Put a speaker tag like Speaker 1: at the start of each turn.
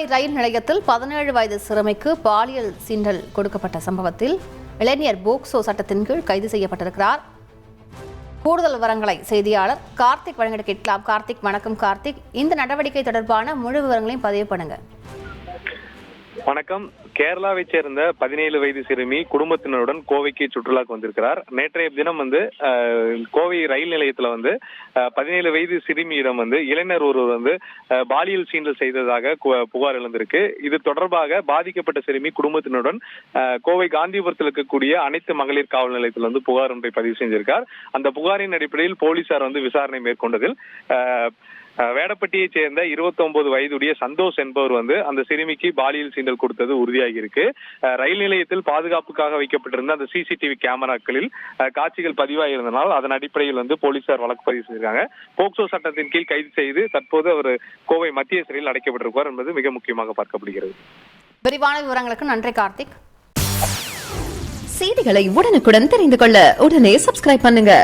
Speaker 1: கோவை ரயில் நிலையத்தில் 17 வயது சிறுமிக்கு பாலியல் சீண்டல் கொடுக்கப்பட்ட சம்பவத்தில் இளைஞர் போக்சோ சட்டத்தின் கீழ் கைது செய்யப்பட்டிருக்கிறார். கூடுதல் விவரங்களை செய்தியாளர் கார்த்திக் வழங்கிட கேட்கலாம். கார்த்திக், வணக்கம். கார்த்திக், இந்த நடவடிக்கை தொடர்பான முழு விவரங்களையும் பதிவு பண்ணுங்க.
Speaker 2: வணக்கம். கேரளாவை சேர்ந்த 17 வயது சிறுமி குடும்பத்தினருடன் கோவைக்கு சுற்றுலாக்கு வந்திருக்கிறார். நேற்றைய தினம் கோவை ரயில் நிலையத்துல 17 வயது சிறுமியிடம் இளைஞர் ஒருவர் பாலியல் சீண்டல் செய்ததாக புகார் எழுந்திருக்கு. இது தொடர்பாக பாதிக்கப்பட்ட சிறுமி குடும்பத்தினருடன் கோவை காந்திபுரத்தில் இருக்கக்கூடிய அனைத்து மகளிர் காவல் நிலையத்தில் புகார் ஒன்றை பதிவு செஞ்சிருக்கார். அந்த புகாரின் அடிப்படையில் போலீசார் விசாரணை மேற்கொண்டதில் வேடப்பட்டியை சேர்ந்த 29 வயதுடைய சந்தோஷ் என்பவர் அந்த சிறுமிக்கு பாலியல் சீண்டல் கொடுத்தது உறுதியாகி இருக்கு. ரயில் நிலையத்தில் பாதுகாப்புக்காக வைக்கப்பட்டிருந்த அந்த சிசிடிவி கேமராக்களில் காட்சிகள் பதிவாகி இருந்தனால் அதன் அடிப்படையில் போலீசார் வழக்கு பதிவு செய்திருக்காங்க. போக்சோ சட்டத்தின் கீழ் கைது செய்து தற்போது அவர் கோவை மத்திய சிறையில் அடைக்கப்பட்டிருப்பார் என்பது மிக முக்கியமாக பார்க்கப்படுகிறது.
Speaker 1: விரிவான விவரங்களுக்கு நன்றி கார்த்திக்.
Speaker 3: செய்திகளை உடனுக்குடன் தெரிந்து கொள்ள உடனே சப்ஸ்கிரைப் பண்ணுங்க.